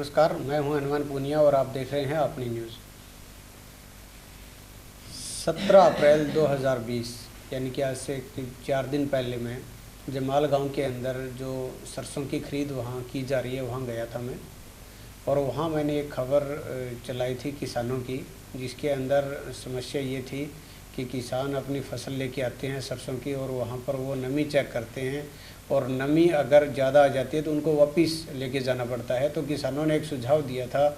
नमस्कार, मैं हूं हनुमान पूनिया और आप देख रहे हैं अपनी न्यूज़। 17 अप्रैल 2020 यानी कि आज से 4 दिन पहले मैं जमाल गांव के अंदर जो सरसों की खरीद वहां की जा रही है वहां गया था मैं। और वहां मैंने एक खबर चलाई थी किसानों की, जिसके अंदर समस्या ये थी कि किसान अपनी फसल लेके आते हैं सरसों की और वहाँ पर वो नमी चेक करते हैं और नमी अगर ज़्यादा आ जाती है तो उनको वापस लेके जाना पड़ता है। तो किसानों ने एक सुझाव दिया था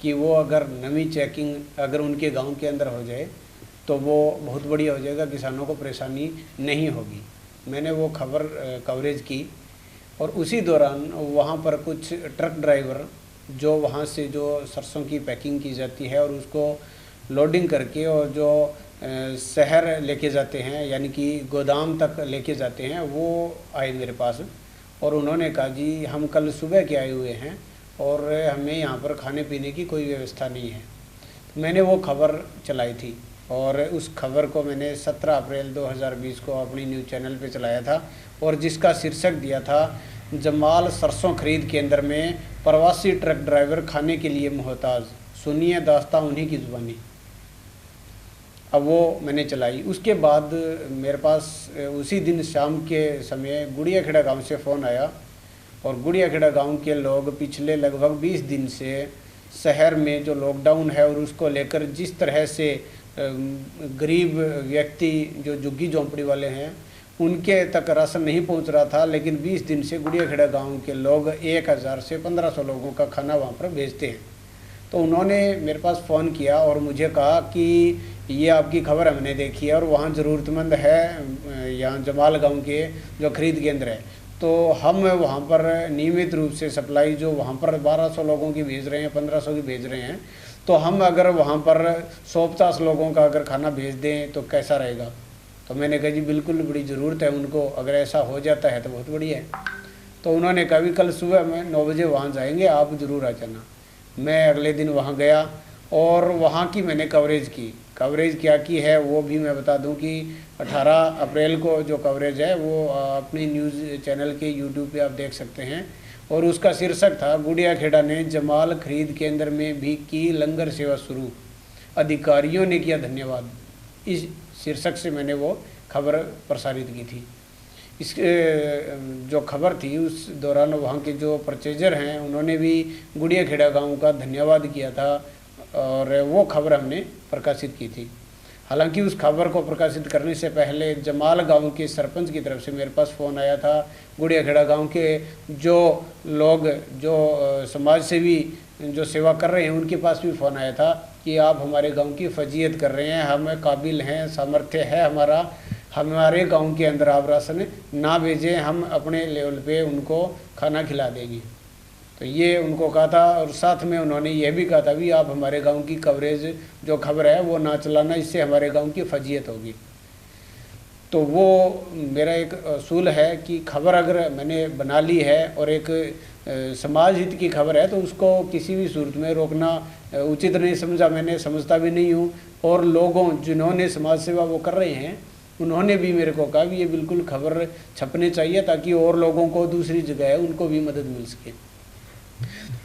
कि वो अगर नमी चेकिंग अगर उनके गांव के अंदर हो जाए तो वो बहुत बढ़िया हो जाएगा, किसानों को परेशानी नहीं होगी। मैंने वो खबर कवरेज की और उसी दौरान वहाँ पर कुछ ट्रक ड्राइवर जो वहाँ से जो सरसों की पैकिंग की जाती है और उसको लोडिंग करके और जो शहर लेके जाते हैं यानी कि गोदाम तक लेके जाते हैं, वो आए मेरे पास और उन्होंने कहा जी हम कल सुबह के आए हुए हैं और हमें यहाँ पर खाने पीने की कोई व्यवस्था नहीं है। तो मैंने वो खबर चलाई थी और उस खबर को मैंने 17 अप्रैल 2020 को अपनी न्यूज़ चैनल पे चलाया था और जिसका शीर्षक दिया था जमाल सरसों खरीद केंद्र में प्रवासी ट्रक ड्राइवर खाने के लिए मोहताज, सुनिए दास्तां उन्हीं की ज़ुबानी। अब वो मैंने चलाई। उसके बाद मेरे पास उसी दिन शाम के समय गुड़ियाखेड़ा गांव से फ़ोन आया और गुड़ियाखेड़ा गांव के लोग पिछले लगभग 20 दिन से शहर में जो लॉकडाउन है और उसको लेकर जिस तरह से गरीब व्यक्ति जो झुग्गी झोंपड़ी वाले हैं उनके तक राशन नहीं पहुंच रहा था, लेकिन 20 दिन से गुड़ियाखेड़ा गांव के लोग 1000 से 1500 लोगों का खाना वहां पर भेजते हैं। तो उन्होंने मेरे पास फ़ोन किया और मुझे कहा कि ये आपकी खबर हमने देखी है और वहाँ ज़रूरतमंद है यहाँ जमाल गांव के जो खरीद केंद्र है, तो हम वहाँ पर नियमित रूप से सप्लाई जो वहाँ पर 1200 लोगों की भेज रहे हैं, 1500 की भेज रहे हैं, तो हम अगर वहाँ पर 150 लोगों का अगर खाना भेज दें तो कैसा रहेगा। तो मैंने कहा जी बिल्कुल बड़ी ज़रूरत है उनको, अगर ऐसा हो जाता है तो बहुत बढ़िया है। तो उन्होंने कहा भी कल सुबह में 9 बजे वहाँ जाएंगे, आप ज़रूर आ जाना। मैं अगले दिन वहाँ गया और वहाँ की मैंने कवरेज की। कवरेज क्या की है वो भी मैं बता दूं कि 18 अप्रैल को जो कवरेज है वो अपनी न्यूज़ चैनल के यूट्यूब पे आप देख सकते हैं और उसका शीर्षक था गुड़ियाखेड़ा ने जमाल खरीद केंद्र में भी की लंगर सेवा शुरू, अधिकारियों ने किया धन्यवाद। इस शीर्षक से मैंने वो खबर प्रसारित की थी। इस जो खबर थी उस दौरान वहाँ के जो परचेजर हैं उन्होंने भी गुड़ियाखेड़ा गांव का धन्यवाद किया था और वो खबर हमने प्रकाशित की थी। हालांकि उस खबर को प्रकाशित करने से पहले जमाल गांव के सरपंच की तरफ से मेरे पास फ़ोन आया था। गुड़ियाखेड़ा गांव के जो लोग जो समाज सेवी जो सेवा कर रहे हैं उनके पास भी फ़ोन आया था कि आप हमारे गांव की फजीयत कर रहे हैं, हम काबिल हैं, सामर्थ्य है हमारा, हमारे गांव के अंदर आप राशन ना भेजें, हम अपने लेवल पे उनको खाना खिला देंगे। तो ये उनको कहा था और साथ में उन्होंने ये भी कहा था भी आप हमारे गांव की कवरेज जो खबर है वो ना चलाना, इससे हमारे गांव की फजीयत होगी। तो वो मेरा एक असूल है कि खबर अगर मैंने बना ली है और एक समाज हित की खबर है तो उसको किसी भी सूरत में रोकना उचित नहीं समझा, मैंने समझता भी नहीं हूँ। और लोगों जिन्होंने समाज सेवा वो कर रहे हैं उन्होंने भी मेरे को कहा भी ये बिल्कुल खबर छपनी चाहिए ताकि और लोगों को दूसरी जगह है उनको भी मदद मिल सके।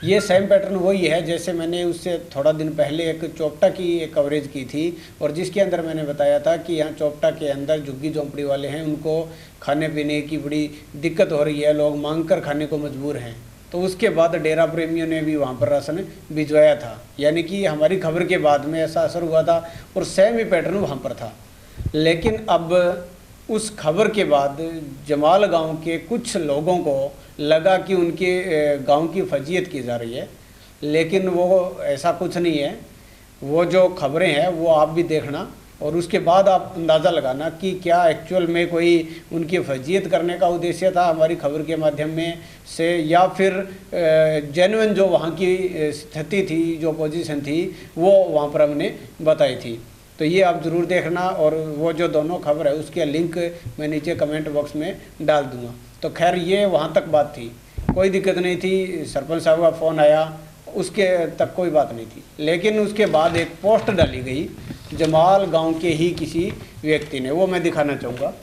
ये सेम पैटर्न वही है जैसे मैंने उससे थोड़ा दिन पहले एक चोपटा की एक कवरेज की थी और जिसके अंदर मैंने बताया था कि यहाँ चोपटा के अंदर झुग्गी झोंपड़ी वाले हैं, उनको खाने पीने की बड़ी दिक्कत हो रही है, लोग मांग कर खाने को मजबूर हैं। तो उसके बाद डेरा प्रेमियों ने भी वहाँ पर राशन भिजवाया था, यानी कि हमारी खबर के बाद में ऐसा असर हुआ था और सेम ही पैटर्न वहाँ पर था। लेकिन अब उस खबर के बाद जमाल गांव के कुछ लोगों को लगा कि उनके गांव की फजीयत की जा रही है, लेकिन वो ऐसा कुछ नहीं है। वो जो खबरें हैं वो आप भी देखना और उसके बाद आप अंदाज़ा लगाना कि क्या एक्चुअल में कोई उनकी फजीयत करने का उद्देश्य था हमारी खबर के माध्यम में से, या फिर जेन्युइन जो वहाँ की स्थिति थी, जो पोजीशन थी वो वहाँ पर हमने बताई थी। तो ये आप ज़रूर देखना और वो जो दोनों खबर है उसके लिंक मैं नीचे कमेंट बॉक्स में डाल दूँगा। तो खैर ये वहाँ तक बात थी, कोई दिक्कत नहीं थी। सरपंच साहब का फ़ोन आया उसके तक कोई बात नहीं थी, लेकिन उसके बाद एक पोस्ट डाली गई जमाल गांव के ही किसी व्यक्ति ने, वो मैं दिखाना चाहूँगा।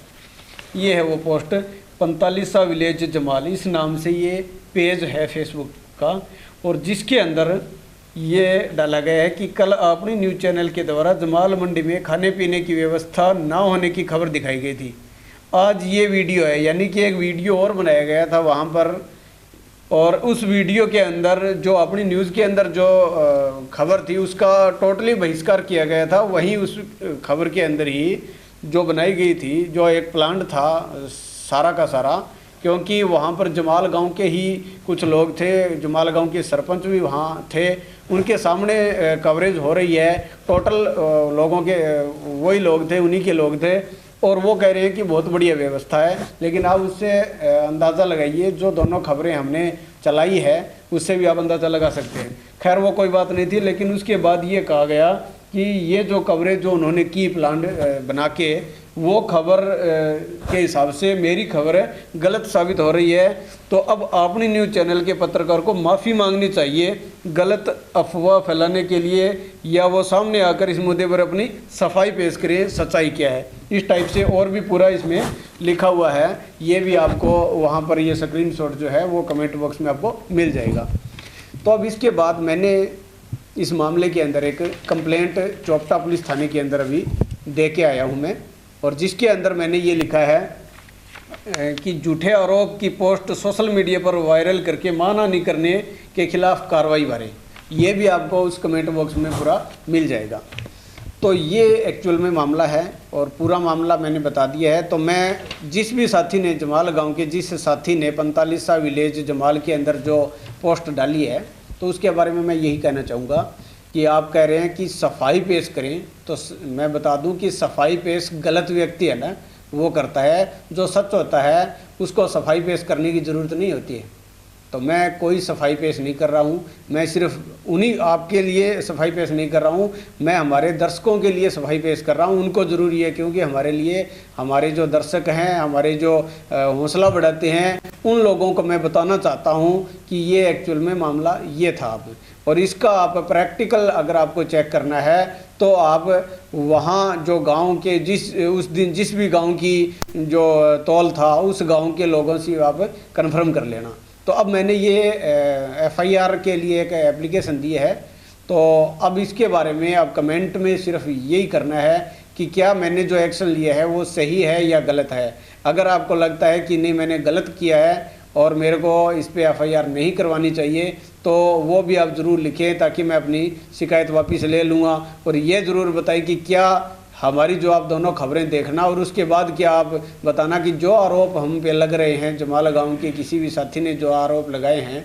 ये है वो पोस्ट, 45वां विलेज जमाल, इस नाम से ये पेज है फेसबुक का। और जिसके अंदर ये डाला गया है कि कल अपनी न्यूज़ चैनल के द्वारा जमाल मंडी में खाने पीने की व्यवस्था ना होने की खबर दिखाई गई थी। आज ये वीडियो है, यानी कि एक वीडियो और बनाया गया था वहाँ पर, और उस वीडियो के अंदर जो अपनी न्यूज़ के अंदर जो खबर थी उसका टोटली बहिष्कार किया गया था। वहीं उस खबर के अंदर ही जो बनाई गई थी, जो एक प्लांट था सारा का सारा, क्योंकि वहाँ पर जमाल गांव के ही कुछ लोग थे, जमाल गांव के सरपंच भी वहाँ थे, उनके सामने कवरेज हो रही है। टोटल लोगों के वही लोग थे, उन्हीं के लोग थे, और वो कह रहे हैं कि बहुत बढ़िया व्यवस्था है। लेकिन आप उससे अंदाज़ा लगाइए, जो दोनों खबरें हमने चलाई है उससे भी आप अंदाज़ा लगा सकते हैं। खैर वो कोई बात नहीं थी, लेकिन उसके बाद ये कहा गया कि ये जो कवरेज जो उन्होंने की प्लान बना के, वो खबर के हिसाब से मेरी खबर गलत साबित हो रही है। तो अब अपनी न्यूज़ चैनल के पत्रकार को माफ़ी मांगनी चाहिए गलत अफवाह फैलाने के लिए, या वो सामने आकर इस मुद्दे पर अपनी सफाई पेश करें, सच्चाई क्या है इस टाइप से। और भी पूरा इसमें लिखा हुआ है, ये भी आपको वहाँ पर ये स्क्रीनशॉट जो है वो कमेंट बॉक्स में आपको मिल जाएगा। तो अब इसके बाद मैंने इस मामले के अंदर एक कंप्लेंट चोपटा पुलिस थाने के अंदर अभी दे के आया हूँ मैं, और जिसके अंदर मैंने ये लिखा है कि झूठे आरोप की पोस्ट सोशल मीडिया पर वायरल करके मानहानि करने के खिलाफ कार्रवाई बारे, ये भी आपको उस कमेंट बॉक्स में पूरा मिल जाएगा। तो ये एक्चुअल में मामला है और पूरा मामला मैंने बता दिया है। तो मैं जिस भी साथी ने जमाल गांव के जिस साथी ने 45 विलेज जमाल के अंदर जो पोस्ट डाली है, तो उसके बारे में मैं यही कहना चाहूँगा कि आप कह रहे हैं कि सफाई पेश करें, तो मैं बता दूं कि सफाई पेश गलत व्यक्ति है ना वो करता है। जो सच होता है उसको सफाई पेश करने की ज़रूरत नहीं होती है। तो मैं कोई सफाई पेश नहीं कर रहा हूँ, मैं सिर्फ उन्हीं आपके लिए सफाई पेश नहीं कर रहा हूँ, मैं हमारे दर्शकों के लिए सफाई पेश कर रहा हूँ। उनको ज़रूरी है, क्योंकि हमारे लिए हमारे जो दर्शक हैं, हमारे जो हौसला बढ़ाते हैं, उन लोगों को मैं बताना चाहता हूँ कि ये एक्चुअल में मामला ये था। अब और इसका आप प्रैक्टिकल अगर आपको चेक करना है तो आप वहाँ जो गांव के उस दिन जिस भी गांव की जो तौल था उस गांव के लोगों से आप कंफर्म कर लेना। तो अब मैंने ये एफआईआर के लिए एक एप्लीकेशन दी है, तो अब इसके बारे में अब कमेंट में सिर्फ यही करना है कि क्या मैंने जो एक्शन लिया है वो सही है या गलत है। अगर आपको लगता है कि नहीं मैंने गलत किया है और मेरे को इस पे एफआईआर नहीं करवानी चाहिए, तो वो भी आप ज़रूर लिखें, ताकि मैं अपनी शिकायत वापस ले लूँगा। और ये ज़रूर बताएं कि क्या हमारी जो आप दोनों खबरें देखना, और उसके बाद क्या आप बताना कि जो आरोप हम पे लग रहे हैं, जमाल गांव के किसी भी साथी ने जो आरोप लगाए हैं,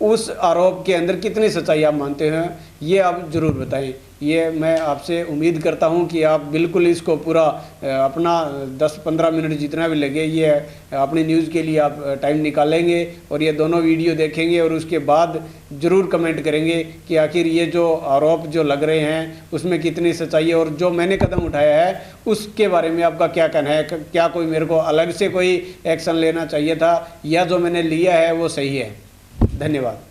उस आरोप के अंदर कितनी सच्चाई आप मानते हैं, ये आप ज़रूर बताएं। ये मैं आपसे उम्मीद करता हूं कि आप बिल्कुल इसको पूरा अपना 10-15 मिनट जितना भी लगे ये अपनी न्यूज़ के लिए आप टाइम निकालेंगे और ये दोनों वीडियो देखेंगे, और उसके बाद ज़रूर कमेंट करेंगे कि आखिर ये जो आरोप जो लग रहे हैं उसमें कितनी सच्चाई है, और जो मैंने कदम उठाया है उसके बारे में आपका क्या कहना है। क्या कोई मेरे को अलग से कोई एक्शन लेना चाहिए था, या जो मैंने लिया है वो सही है। धन्यवाद।